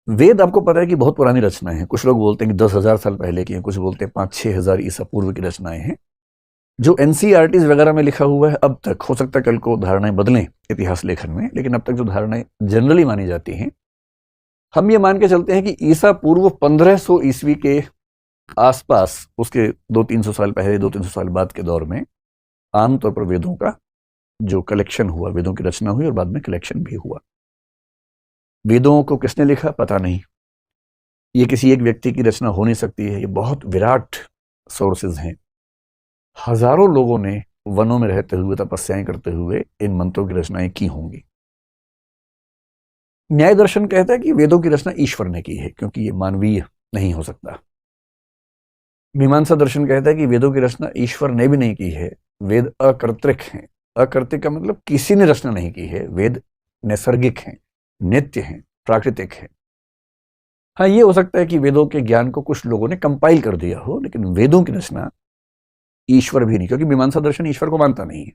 वेद आपको पता है कि बहुत पुरानी रचनाएं हैं। कुछ लोग बोलते हैं कि 10,000 साल पहले की हैं, कुछ बोलते हैं 5-6 हजार ईसा पूर्व की रचनाएं हैं। जो एनसीईआरटीज वगैरह में लिखा हुआ है अब तक, हो सकता है कल को धारणाएं बदलें इतिहास लेखन में, लेकिन अब तक जो धारणाएं जनरली मानी जाती हैं, हम ये मान के चलते हैं कि ईसा पूर्व 1500 ईस्वी के आसपास, उसके 200-300 साल पहले, 200-300 साल बाद के दौर में आमतौर पर वेदों का जो कलेक्शन हुआ, वेदों की रचना हुई और बाद में कलेक्शन भी हुआ। वेदों को किसने लिखा पता नहीं, ये किसी एक व्यक्ति की रचना हो नहीं सकती है, ये बहुत विराट सोर्सेज हैं। हजारों लोगों ने वनों में रहते हुए, तपस्याएं करते हुए इन मंत्रों की रचनाएं की होंगी। न्याय दर्शन कहता है कि वेदों की रचना ईश्वर ने की है, क्योंकि ये मानवीय नहीं हो सकता। मीमांसा दर्शन कहता है कि वेदों की रचना ईश्वर ने भी नहीं की है, वेद अकर्तृक हैं। अकर्तृक का मतलब किसी ने रचना नहीं की है, वेद नैसर्गिक हैं, नित्य हैं, प्राकृतिक हैं। हाँ, ये हो सकता है कि वेदों के ज्ञान को कुछ लोगों ने कंपाइल कर दिया हो, लेकिन वेदों की रचना ईश्वर भी नहीं, क्योंकि मीमांसा दर्शन ईश्वर को मानता नहीं है।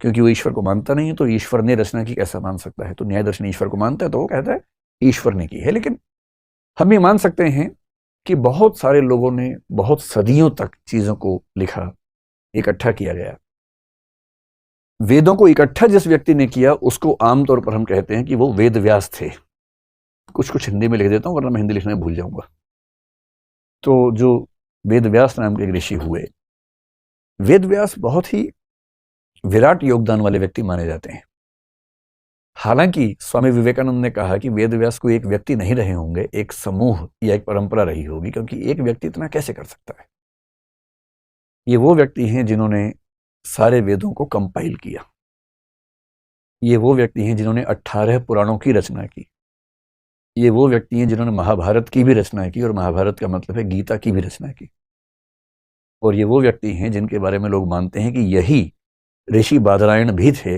क्योंकि वो ईश्वर को मानता नहीं है तो ईश्वर ने रचना की कैसा मान सकता है। तो न्याय दर्शन ईश्वर को मानता है, तो वो कहता है ईश्वर ने की है। लेकिन हम ये मान सकते हैं कि बहुत सारे लोगों ने बहुत सदियों तक चीजों को लिखा, इकट्ठा किया गया। वेदों को इकट्ठा जिस व्यक्ति ने किया उसको आमतौर पर हम कहते हैं कि वो वेद व्यास थे। कुछ कुछ हिंदी में लिख देता हूं, वरना मैं हिंदी लिखने में भूल जाऊंगा। तो जो वेद व्यास नाम के ऋषि हुए, वेद व्यास बहुत ही विराट योगदान वाले व्यक्ति माने जाते हैं। हालांकि स्वामी विवेकानंद ने कहा कि वेद व्यास को एक व्यक्ति नहीं रहे होंगे, एक समूह या एक परंपरा रही होगी, क्योंकि एक व्यक्ति इतना कैसे कर सकता है। ये वो व्यक्ति हैं जिन्होंने सारे वेदों को कंपाइल किया। ये वो व्यक्ति हैं जिन्होंने 18 पुराणों की रचना की। ये वो व्यक्ति हैं जिन्होंने महाभारत की भी रचना की, और महाभारत का मतलब है गीता की भी रचना की। और ये वो व्यक्ति हैं जिनके बारे में लोग मानते हैं कि यही ऋषि बादरायण भी थे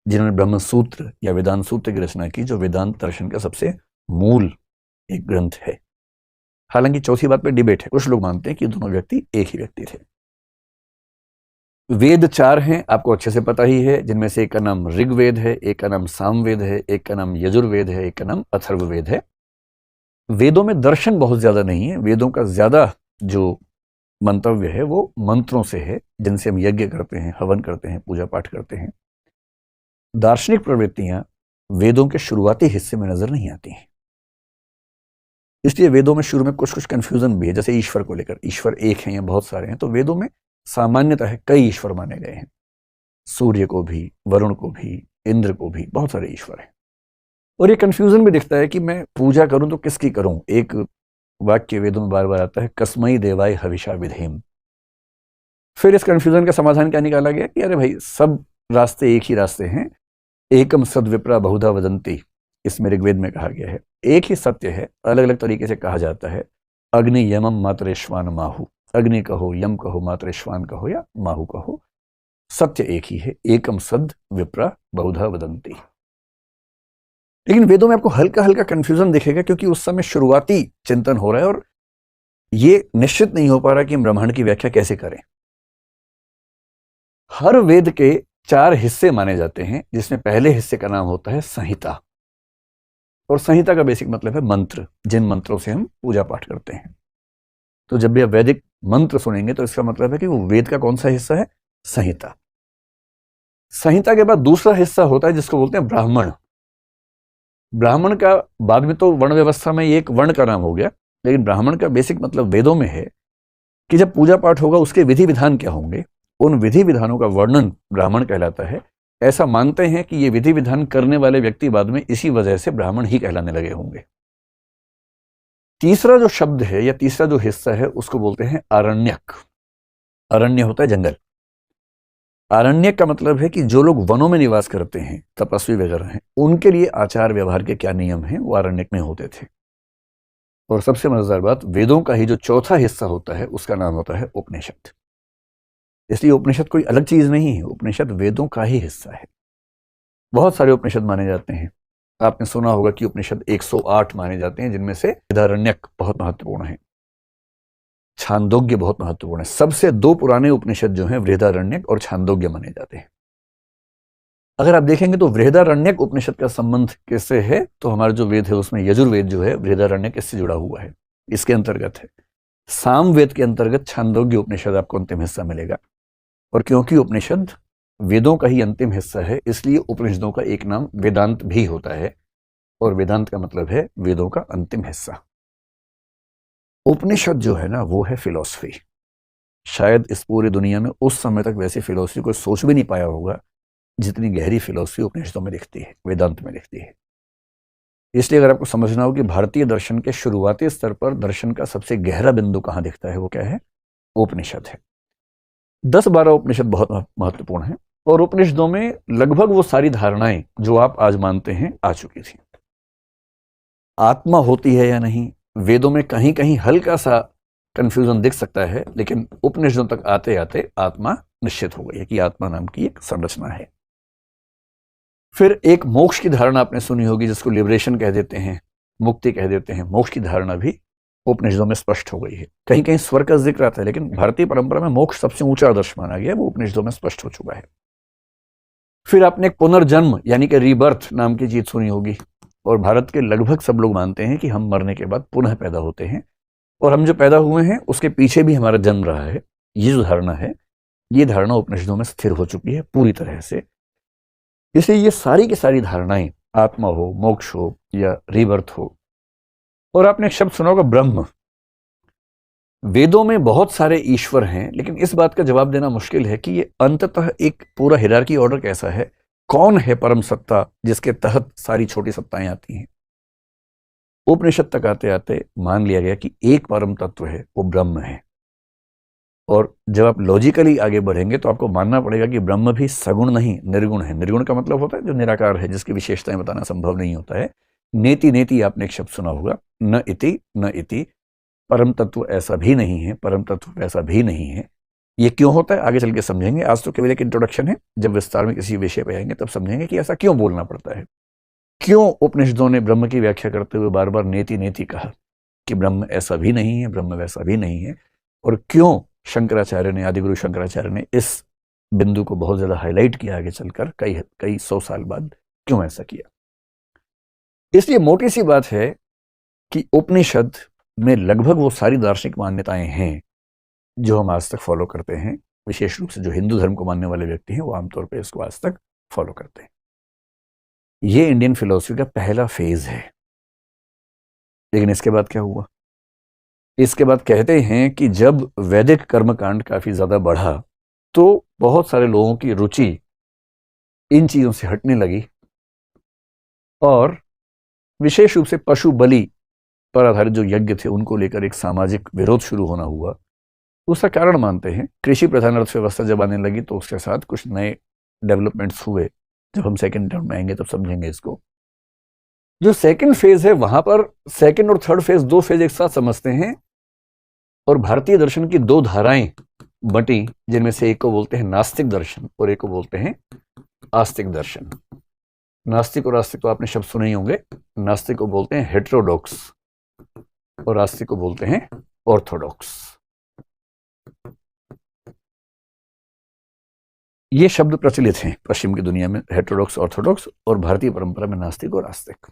जिन्होंने ब्रह्म सूत्र या वेदांत सूत्र की रचना की, जो वेदांत दर्शन का सबसे मूल एक ग्रंथ है। हालांकि चौथी बात पे डिबेट है, कुछ लोग मानते हैं कि दोनों व्यक्ति एक ही व्यक्ति थे। वेद 4 हैं, आपको अच्छे से पता ही है, जिनमें से एक का नाम ऋग्वेद है, एक का नाम सामवेद है, एक का नाम यजुर्वेद है, एक का नाम अथर्ववेद है। वेदों में दर्शन बहुत ज्यादा नहीं है, वेदों का ज्यादा जो मंतव्य है वो मंत्रों से है, जिनसे हम यज्ञ करते हैं, हवन करते हैं, पूजा पाठ करते हैं। दार्शनिक प्रवृत्तियां वेदों के शुरुआती हिस्से में नजर नहीं आती हैं। इसलिए वेदों में शुरू में कुछ कुछ कंफ्यूजन भी है, जैसे ईश्वर को लेकर, ईश्वर एक है या बहुत सारे हैं। तो वेदों में सामान्यतः है कई ईश्वर माने गए हैं, सूर्य को भी, वरुण को भी, इंद्र को भी, बहुत सारे ईश्वर हैं। और ये कंफ्यूजन भी दिखता है कि मैं पूजा करूं तो किसकी करूं। एक वाक्य वेदों में बार बार आता है, कस्मई देवाय हविषा विधेम। फिर इस कंफ्यूजन का समाधान क्या निकाला गया कि अरे भाई, सब रास्ते एक ही रास्ते हैं, एकम सद्विप्रा बहुधा वदंती, इसमें ऋग्वेद में कहा गया है। एक ही सत्य है, अलग अलग तरीके से कहा जाता है। अग्नि यमम मातरेश्वान माहु, अग्नि कहो, यम कहो, मातरेश्वान कहो या माहु कहो, सत्य एक ही है, एकम सद विप्रा बहुधा वदंती। लेकिन वेदों में आपको हल्का हल्का कंफ्यूजन दिखेगा, क्योंकि उस समय शुरुआती चिंतन हो रहा है और ये निश्चित नहीं हो पा रहा कि हम ब्रह्मांड की व्याख्या कैसे करें। हर वेद के 4 हिस्से माने जाते हैं, जिसमें पहले हिस्से का नाम होता है संहिता। और संहिता का बेसिक मतलब है मंत्र, जिन मंत्रों से हम पूजा पाठ करते हैं। तो जब भी आप वैदिक मंत्र सुनेंगे तो इसका मतलब है कि वो वेद का कौन सा हिस्सा है, संहिता। संहिता के बाद दूसरा हिस्सा होता है जिसको बोलते हैं ब्राह्मण। ब्राह्मण का बाद में तो वर्ण व्यवस्था में एक वर्ण का नाम हो गया, लेकिन ब्राह्मण का बेसिक मतलब वेदों में है कि जब पूजा पाठ होगा उसके विधि विधान क्या होंगे, उन विधि विधानों का वर्णन ब्राह्मण कहलाता है। ऐसा मानते हैं कि ये विधि विधान करने वाले व्यक्ति बाद में इसी वजह से ब्राह्मण ही कहलाने लगे होंगे। तीसरा जो शब्द है या तीसरा जो हिस्सा है उसको बोलते हैं आरण्यक। अरण्य होता है जंगल। आरण्यक का मतलब है कि जो लोग वनों में निवास करते हैं, तपस्वी वगैरह हैं, उनके लिए आचार व्यवहार के क्या नियम हैं वो आरण्यक में होते थे। और सबसे मजेदार बात, वेदों का ही जो चौथा हिस्सा होता है उसका नाम होता है उपनिषद। इसलिए उपनिषद कोई अलग चीज नहीं है, उपनिषद वेदों का ही हिस्सा है। बहुत सारे उपनिषद माने जाते हैं। आपने सुना होगा कि उपनिषद 108 माने जाते हैं, जिनमें से बृहदारण्यक बहुत महत्वपूर्ण है, छांदोग्य बहुत महत्वपूर्ण है। सबसे 2 पुराने उपनिषद जो हैं बृहदारण्यक और छांदोग्य माने जाते हैं। अगर आप देखेंगे तो बृहदारण्यक उपनिषद का संबंध किससे है, तो हमारा जो वेद है उसमें यजुर्वेद जो है बृहदारण्यक इससे जुड़ा हुआ है, इसके अंतर्गत है। सामवेद के अंतर्गत छांदोग्य उपनिषद आपको अंतिम हिस्सा मिलेगा। और क्योंकि उपनिषद वेदों का ही अंतिम हिस्सा है, इसलिए उपनिषदों का एक नाम वेदांत भी होता है, और वेदांत का मतलब है वेदों का अंतिम हिस्सा। उपनिषद जो है ना वो है फिलॉसफी। शायद इस पूरी दुनिया में उस समय तक वैसी फिलॉसफी कोई सोच भी नहीं पाया होगा जितनी गहरी फिलॉसफी उपनिषदों में दिखती है, वेदांत में दिखती है। इसलिए अगर आपको समझना हो कि भारतीय दर्शन के शुरुआती स्तर पर दर्शन का सबसे गहरा बिंदु कहां दिखता है, वो क्या है, उपनिषद है। 10-12 उपनिषद बहुत महत्वपूर्ण है, और उपनिषदों में लगभग वो सारी धारणाएं जो आप आज मानते हैं आ चुकी थी। आत्मा होती है या नहीं, वेदों में कहीं कहीं हल्का सा कंफ्यूजन दिख सकता है, लेकिन उपनिषदों तक आते आते आत्मा निश्चित हो गई है कि आत्मा नाम की एक संरचना है। फिर एक मोक्ष की धारणा आपने सुनी होगी, जिसको लिबरेशन कह देते हैं, मुक्ति कह देते हैं। मोक्ष की धारणा भी उपनिषदों में स्पष्ट हो गई है। कहीं कहीं स्वर्ग का जिक्र आता है, लेकिन भारतीय परंपरा में मोक्ष सबसे ऊंचा आदर्श माना गया, वो उपनिषदों में स्पष्ट हो चुका है। फिर आपने पुनर्जन्म यानी कि रीबर्थ नाम की चीज सुनी होगी, और भारत के लगभग सब लोग मानते हैं कि हम मरने के बाद पुनः पैदा होते हैं, और हम जो पैदा हुए हैं उसके पीछे भी हमारा जन्म रहा है। ये जो धारणा है, ये धारणा उपनिषदों में स्थिर हो चुकी है पूरी तरह से। इसलिए ये सारी की सारी धारणाएं, आत्मा हो, मोक्ष हो या रीबर्थ हो। और आपने एक शब्द सुना होगा, ब्रह्म। वेदों में बहुत सारे ईश्वर हैं, लेकिन इस बात का जवाब देना मुश्किल है कि ये अंततः एक पूरा हिरार्की ऑर्डर कैसा है, कौन है परम सत्ता जिसके तहत सारी छोटी सत्ताएं आती हैं। उपनिषद तक आते आते मान लिया गया कि एक परम तत्व है, वो ब्रह्म है। और जब आप लॉजिकली आगे बढ़ेंगे तो आपको मानना पड़ेगा कि ब्रह्म भी सगुण नहीं, निर्गुण है। निर्गुण का मतलब होता है जो निराकार है, जिसकी विशेषताएं बताना संभव नहीं होता है। नेति नेति आपने एक शब्द सुना होगा, न इति न इति। परम तत्व ऐसा भी नहीं है, परम तत्व वैसा भी नहीं है। ये क्यों होता है आगे चल के समझेंगे। आज तो केवल एक इंट्रोडक्शन है, जब विस्तार में किसी विषय पे आएंगे तब समझेंगे कि ऐसा क्यों बोलना पड़ता है। क्यों उपनिषदों ने ब्रह्म की व्याख्या करते हुए बार बार नेति नेति कहा कि ब्रह्म ऐसा भी नहीं है, ब्रह्म वैसा भी नहीं है। और क्यों शंकराचार्य ने, आदिगुरु शंकराचार्य ने इस बिंदु को बहुत ज्यादा हाईलाइट किया आगे चलकर, कई 100 साल बाद क्यों ऐसा किया। इसलिए मोटी सी बात है कि उपनिषद में लगभग वो सारी दार्शनिक मान्यताएं हैं जो हम आज तक फॉलो करते हैं। विशेष रूप से जो हिंदू धर्म को मानने वाले व्यक्ति हैं वो आमतौर पर इसको आज तक फॉलो करते हैं। ये इंडियन फिलॉसफी का पहला फेज है। लेकिन इसके बाद क्या हुआ, इसके बाद कहते हैं कि जब वैदिक कर्मकांड काफी ज्यादा बढ़ा तो बहुत सारे लोगों की रुचि इन चीजों से हटने लगी, और विशेष रूप से पशु बलि पर आधारित जो यज्ञ थे उनको लेकर एक सामाजिक विरोध शुरू होना हुआ। उसका कारण मानते हैं कृषि प्रधान अर्थव्यवस्था जब आने लगी तो उसके साथ कुछ नए डेवलपमेंट्स हुए। जब हम सेकंड टर्म में आएंगे तब समझेंगे इसको। जो सेकंड फेज है वहां पर सेकंड और थर्ड फेज, 2 फेज एक साथ समझते हैं। और भारतीय दर्शन की 2 धाराएं बटी, जिनमें से एक को बोलते हैं नास्तिक दर्शन और एक को बोलते हैं आस्तिक दर्शन। नास्तिक और आस्तिक तो आपने शब्द सुने ही होंगे। नास्तिक को बोलते हैं हेटेरोडॉक्स और आस्तिक को बोलते हैं ऑर्थोडॉक्स। ये शब्द प्रचलित हैं पश्चिम की दुनिया में, हेटेरोडॉक्स, ऑर्थोडॉक्स, और भारतीय परंपरा में नास्तिक और आस्तिक।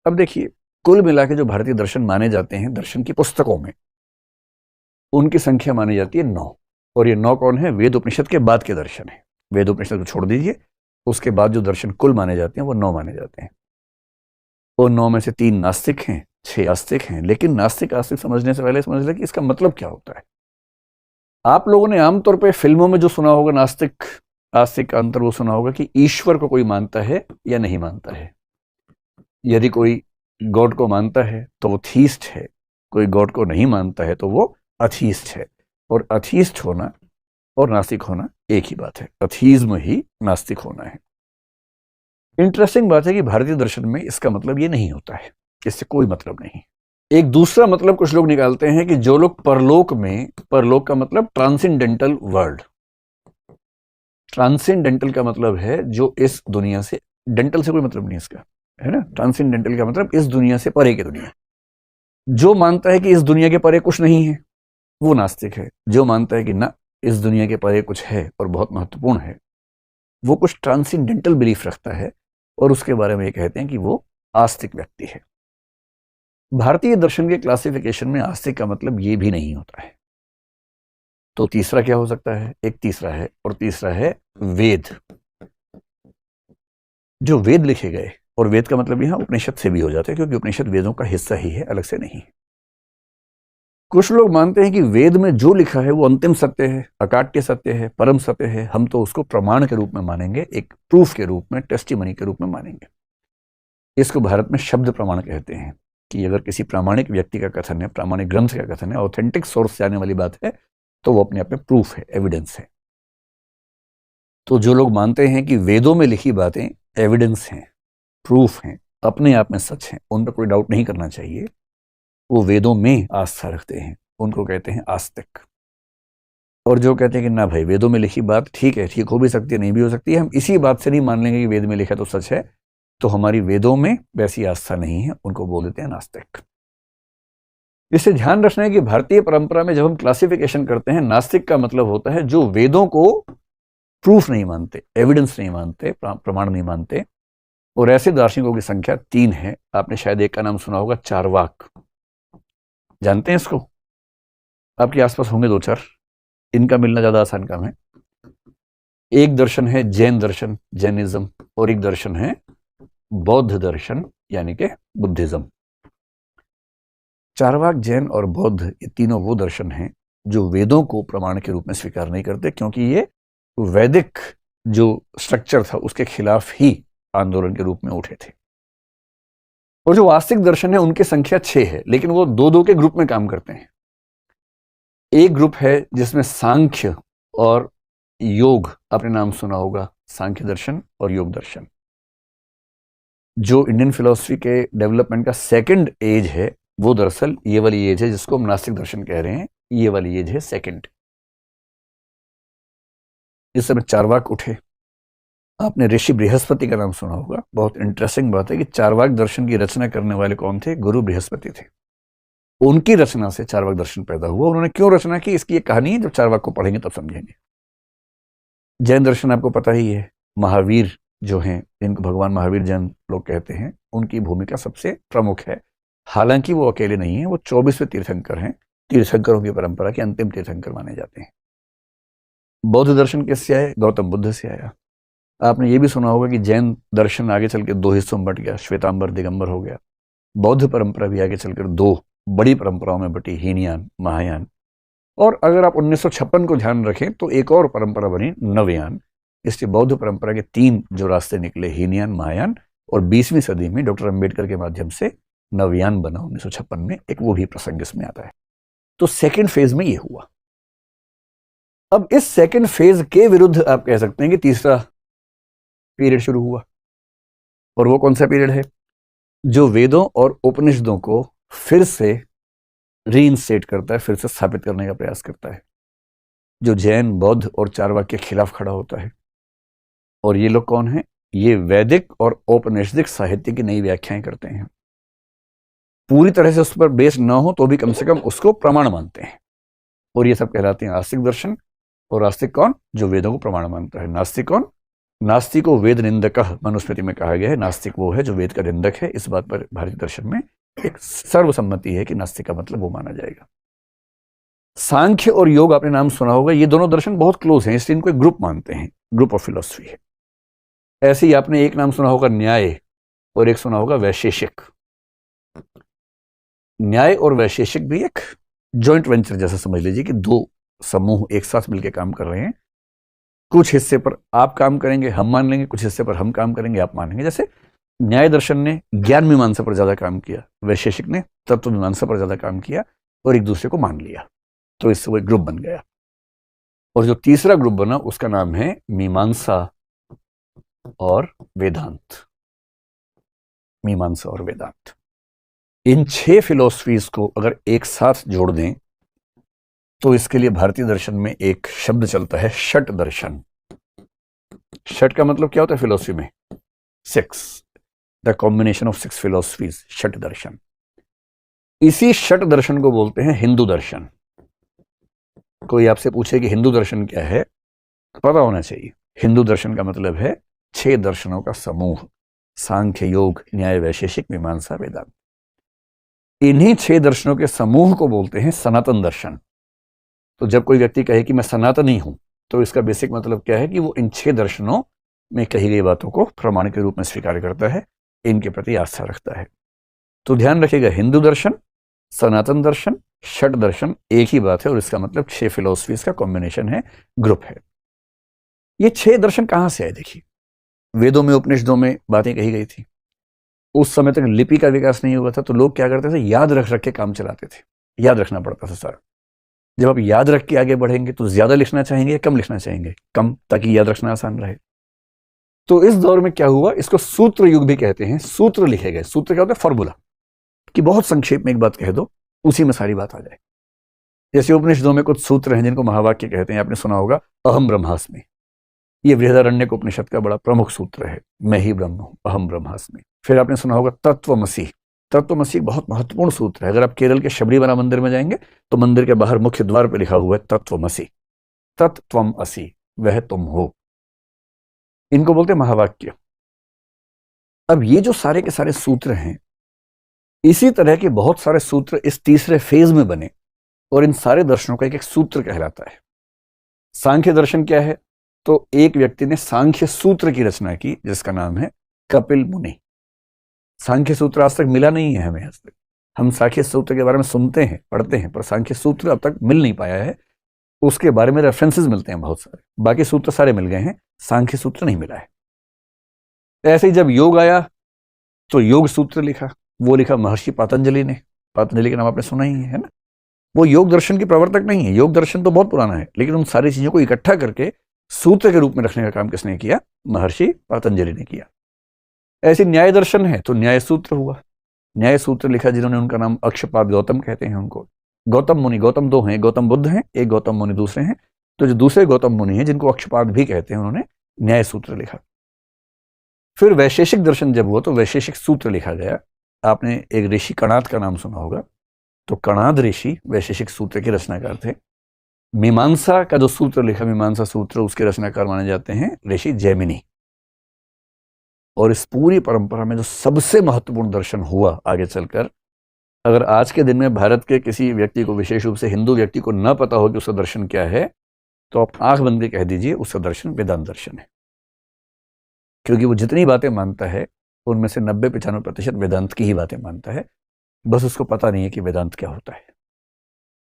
अब देखिए, कुल मिला के जो भारतीय दर्शन माने जाते हैं दर्शन की पुस्तकों में, उनकी संख्या मानी जाती है 9। और ये 9 कौन है? वेद उपनिषद के बाद के दर्शन है। वेद उपनिषद को छोड़ दीजिए, उसके बाद जो दर्शन कुल माने जाते हैं वो 9 माने जाते हैं। और 9 में से 3 नास्तिक हैं, 6 आस्तिक हैं। लेकिन नास्तिक आस्तिक समझने से पहले समझ लें कि इसका मतलब क्या होता है। आप लोगों ने आमतौर पर फिल्मों में जो सुना होगा नास्तिक आस्तिक का अंतर, वो सुना होगा कि ईश्वर को कोई मानता है या नहीं मानता है। यदि कोई गॉड को मानता है तो वो थीस्ट है, कोई गॉड को नहीं मानता है तो वो अथीस्ट है। और अथीस्ट होना और नास्तिक होना एक ही बात है। अथीज्म ही नास्तिक होना है। इंटरेस्टिंग बात है कि भारतीय दर्शन में इसका मतलब ये नहीं होता है, इससे कोई मतलब नहीं। एक दूसरा मतलब कुछ लोग निकालते हैं कि जो लोग परलोक में, परलोक का मतलब ट्रांसेंडेंटल वर्ल्ड। ट्रांसेंडेंटल का मतलब है जो इस दुनिया से, डेंटल से कोई मतलब नहीं इसका, है ना। ट्रांसेंडेंटल का मतलब इस दुनिया से परे की दुनिया। जो मानता है कि इस दुनिया के परे कुछ नहीं है वो नास्तिक है। जो मानता है कि ना, इस दुनिया के परे कुछ है और बहुत महत्वपूर्ण है, वो कुछ ट्रांसेंडेंटल बिलीफ रखता है और उसके बारे में ये कहते हैं कि वो आस्तिक व्यक्ति है। भारतीय दर्शन के क्लासिफिकेशन में आस्तिक का मतलब ये भी नहीं होता है। तो तीसरा क्या हो सकता है? एक तीसरा है, और तीसरा है वेद। जो वेद लिखे गए, और वेद का मतलब यहां उपनिषद से भी हो जाता है, क्योंकि उपनिषद वेदों का हिस्सा ही है, अलग से नहीं। कुछ लोग मानते हैं कि वेद में जो लिखा है वो अंतिम सत्य है, अकाट्य सत्य है, परम सत्य है। हम तो उसको प्रमाण के रूप में मानेंगे, एक प्रूफ के रूप में, टेस्टिमनी के रूप में मानेंगे। इसको भारत में शब्द प्रमाण कहते हैं, कि अगर किसी प्रामाणिक व्यक्ति का कथन है, प्रामाणिक ग्रंथ का कथन है, ऑथेंटिक सोर्स से आने वाली बात है, तो वो अपने आप में प्रूफ है, एविडेंस है। तो जो लोग मानते हैं कि वेदों में लिखी बातें एविडेंस हैं, प्रूफ हैं, अपने आप में सच हैं, उन पर कोई डाउट नहीं करना चाहिए, वो वेदों में आस्था रखते हैं, उनको कहते हैं आस्तिक। और जो कहते हैं कि ना भाई, वेदों में लिखी बात ठीक है, ठीक हो भी सकती है, नहीं भी हो सकती है, हम इसी बात से नहीं मान लेंगे कि वेद में लिखा तो सच है, तो हमारी वेदों में वैसी आस्था नहीं है, उनको बोल देते हैं नास्तिक। इससे ध्यान रखना है कि भारतीय परंपरा में जब हम क्लासिफिकेशन करते हैं, नास्तिक का मतलब होता है जो वेदों को प्रूफ नहीं मानते, एविडेंस नहीं मानते, प्रमाण नहीं मानते। और ऐसे दार्शनिकों की संख्या 3 है। आपने शायद एक का नाम सुना होगा, चारवाक। जानते हैं इसको? आपके आसपास होंगे 2-4, इनका मिलना ज्यादा आसान काम है। एक दर्शन है जैन दर्शन, जैनिज्म, और एक दर्शन है बौद्ध दर्शन, यानी कि बुद्धिज्म। चारवाक, जैन और बौद्ध, ये तीनों वो दर्शन हैं जो वेदों को प्रमाण के रूप में स्वीकार नहीं करते, क्योंकि ये वैदिक जो स्ट्रक्चर था उसके खिलाफ ही आंदोलन के रूप में उठे थे। और जो वास्तविक दर्शन है उनकी संख्या 6 है, लेकिन वो 2-2 के ग्रुप में काम करते हैं। एक ग्रुप है जिसमें सांख्य और योग, आपने नाम सुना होगा, सांख्य दर्शन और योग दर्शन। जो इंडियन फिलॉसफी के डेवलपमेंट का सेकंड एज है, वो दरअसल ये वाली एज है जिसको हम नास्तिक दर्शन कह रहे हैं। ये वाली एज है सेकंड। इस समय चारवाक उठे। आपने ऋषि बृहस्पति का नाम सुना होगा। बहुत इंटरेस्टिंग बात है कि चारवाक दर्शन की रचना करने वाले कौन थे? गुरु बृहस्पति थे। उनकी रचना से चारवाक दर्शन पैदा हुआ। उन्होंने क्यों रचना की, इसकी एक कहानी है, जब चारवाक को पढ़ेंगे तब समझेंगे। जैन दर्शन आपको पता ही है, महावीर जो हैं, जिनको भगवान महावीर जैन लोग कहते हैं, उनकी भूमिका सबसे प्रमुख है। हालांकि वो अकेले नहीं है, वो 24वें तीर्थंकर हैं। तीर्थंकरों की परंपरा के अंतिम तीर्थंकर माने जाते हैं। बौद्ध दर्शन किससे आए? गौतम बुद्ध से आया। आपने ये भी सुना होगा कि जैन दर्शन आगे चलकर 2 हिस्सों में बट गया, श्वेतांबर, दिगंबर हो गया। बौद्ध परंपरा भी आगे चलकर 2 बड़ी परंपराओं में बटी, हीनयान, महायान। और अगर आप 1956 को ध्यान रखें तो एक और परंपरा बनी, नवयान। इसलिए बौद्ध परंपरा के 3 जो रास्ते निकले, हीनयान, महायान, और 20वीं सदी में डॉक्टर अंबेडकर के माध्यम से नवयान बना 1956 में। एक वो भी प्रसंग इसमें आता है। तो सेकेंड फेज में ये हुआ। अब इस सेकेंड फेज के विरुद्ध आप कह सकते हैं कि तीसरा पीरियड शुरू हुआ। और वो कौन सा पीरियड है? जो वेदों और उपनिषदों को फिर से रीइंस्टेट करता है, फिर से स्थापित करने का प्रयास करता है, जो जैन, बौद्ध और चारवाक के खिलाफ खड़ा होता है। और ये लोग कौन हैं? ये वैदिक और औपनिषदिक साहित्य की नई व्याख्याएं करते हैं। पूरी तरह से उस पर बेस न हो तो भी कम से कम उसको प्रमाण मानते हैं। और ये सब कहलाते हैं आस्तिक दर्शन। और आस्तिक कौन? जो वेदों को प्रमाण मानता है। नास्तिक कौन? नास्तिको वेद निंदकः, मनुस्मृति में कहा गया है, नास्तिक वो है जो वेद का निंदक है। इस बात पर भारतीय दर्शन में एक सर्वसम्मति है कि नास्तिक का मतलब वो माना जाएगा। सांख्य और योग आपने नाम सुना होगा। ये दोनों दर्शन बहुत क्लोज हैं, इसलिए इनको एक ग्रुप मानते हैं, ग्रुप ऑफ फिलॉसफी है। ऐसे ही आपने एक नाम सुना होगा न्याय, और एक सुना होगा वैशेषिक। न्याय और वैशेषिक भी एक जॉइंट वेंचर जैसा समझ लीजिए कि 2 समूह एक साथ मिलकर काम कर रहे हैं। कुछ हिस्से पर आप काम करेंगे, हम मान लेंगे, कुछ हिस्से पर हम काम करेंगे, आप मानेंगे। जैसे न्याय दर्शन ने ज्ञान मीमांसा पर ज्यादा काम किया, वैशेषिक ने तत्व मीमांसा पर ज्यादा काम किया, और एक दूसरे को मान लिया, तो इससे वो एक ग्रुप बन गया। और जो तीसरा ग्रुप बना उसका नाम है मीमांसा और वेदांत। मीमांसा और वेदांत, इन 6 फिलॉसफीज को अगर एक साथ जोड़ दें तो इसके लिए भारतीय दर्शन में एक शब्द चलता है, षट दर्शन। षट का मतलब क्या होता है फिलॉसफी में? 6, द कॉम्बिनेशन ऑफ 6 फिलॉसफीज, षट दर्शन। इसी षट दर्शन को बोलते हैं हिंदू दर्शन। कोई आपसे पूछे कि हिंदू दर्शन क्या है, तो पता होना चाहिए। हिंदू दर्शन का मतलब है 6 दर्शनों का समूह, सांख्य, योग, न्याय, वैशेषिक, मीमांसा, वेदांत। इन्हीं 6 दर्शनों के समूह को बोलते हैं सनातन दर्शन। तो जब कोई व्यक्ति कहे कि मैं सनातनी हूं, तो इसका बेसिक मतलब क्या है कि वो इन 6 दर्शनों में कही गई बातों को प्रमाण के रूप में स्वीकार करता है, इनके प्रति आस्था रखता है। तो ध्यान रखिएगा, हिंदू दर्शन, सनातन दर्शन, षट दर्शन एक ही बात है, और इसका मतलब 6 फिलोसफीज का कॉम्बिनेशन है, ग्रुप है। ये 6 दर्शन कहां से आए? देखिए, वेदों में, उपनिषदों में बातें कही गई थी। उस समय तक लिपि का विकास नहीं हुआ था, तो लोग क्या करते थे, याद रख रख के काम चलाते थे, याद रखना पड़ता था सारा। जब आप याद रख के आगे बढ़ेंगे तो ज्यादा लिखना चाहेंगे या कम लिखना चाहेंगे? कम, ताकि याद रखना आसान रहे। तो इस दौर में क्या हुआ, इसको सूत्र युग भी कहते हैं। सूत्र लिखे गए। सूत्र क्या होता है? फॉर्मूला, कि बहुत संक्षेप में एक बात कह दो, उसी में सारी बात आ जाए। जैसे उपनिषदों में कुछ सूत्र हैं जिनको महावाक्य कहते हैं। आपने सुना होगा अहम ब्रह्मास्मि, ये बृहदारण्यक उपनिषद का बड़ा प्रमुख सूत्र है, मैं ही ब्रह्म हूं, अहम ब्रह्मास्मि। फिर आपने सुना होगा तत्वमसि। तत्वमसि बहुत महत्वपूर्ण सूत्र है। अगर आप केरल के शबरीमला मंदिर में जाएंगे तो मंदिर के बाहर मुख्य द्वार पर लिखा हुआ है तत्वमसि, तत्त्वम असि, वह तुम हो। इनको बोलते हैं महावाक्य। अब ये जो सारे के सारे सूत्र हैं, इसी तरह के बहुत सारे सूत्र इस तीसरे फेज में बने, और इन सारे दर्शनों का एक एक सूत्र कहलाता है। सांख्य दर्शन क्या है? तो एक व्यक्ति ने सांख्य सूत्र की रचना की, जिसका नाम है कपिल मुनि। सांख्य सूत्र आज तक मिला नहीं है हमें। आज तक हम सांख्य सूत्र के बारे में सुनते हैं, पढ़ते हैं, पर सांख्य सूत्र अब तक मिल नहीं पाया है। उसके बारे में रेफरेंसेस मिलते हैं बहुत सारे, बाकी सूत्र सारे मिल गए हैं, सांख्य सूत्र नहीं मिला है। ऐसे ही जब योग आया तो योग सूत्र लिखा, वो लिखा महर्षि पातंजलि ने। पातंजलि का नाम आपने सुना ही है ना? वो योग दर्शन के प्रवर्तक नहीं है, योग दर्शन तो बहुत पुराना है, लेकिन उन सारी चीजों को इकट्ठा करके सूत्र के रूप में रखने का काम किसने किया? महर्षि पातंजलि ने किया। ऐसे न्याय दर्शन है तो न्याय सूत्र हुआ। न्याय सूत्र लिखा जिन्होंने, उनका नाम अक्षपाद गौतम कहते हैं उनको। गौतम मुनि, गौतम 2 हैं, गौतम बुद्ध हैं, एक गौतम मुनि दूसरे हैं। तो जो दूसरे गौतम मुनि हैं, जिनको अक्षपाद भी कहते हैं, उन्होंने न्याय सूत्र लिखा। फिर वैशेषिक दर्शन जब हुआ तो वैशेषिक सूत्र लिखा गया। आपने एक ऋषि कणाद का नाम सुना होगा, तो कणाद ऋषि वैशेषिक सूत्र के रचनाकार थे। मीमांसा का जो सूत्र लिखा, मीमांसा सूत्र, उसके रचनाकार माने जाते हैं ऋषि जैमिनी। और इस पूरी परंपरा में जो सबसे महत्वपूर्ण दर्शन हुआ आगे चलकर, अगर आज के दिन में भारत के किसी व्यक्ति को, विशेष रूप से हिंदू व्यक्ति को, न पता हो कि उसका दर्शन क्या है, तो आप आंख बंद के कह दीजिए उसका दर्शन वेदांत दर्शन है। क्योंकि वो जितनी बातें मानता है उनमें से 90-95% वेदांत की ही बातें मानता है। बस उसको पता नहीं है कि वेदांत क्या होता है।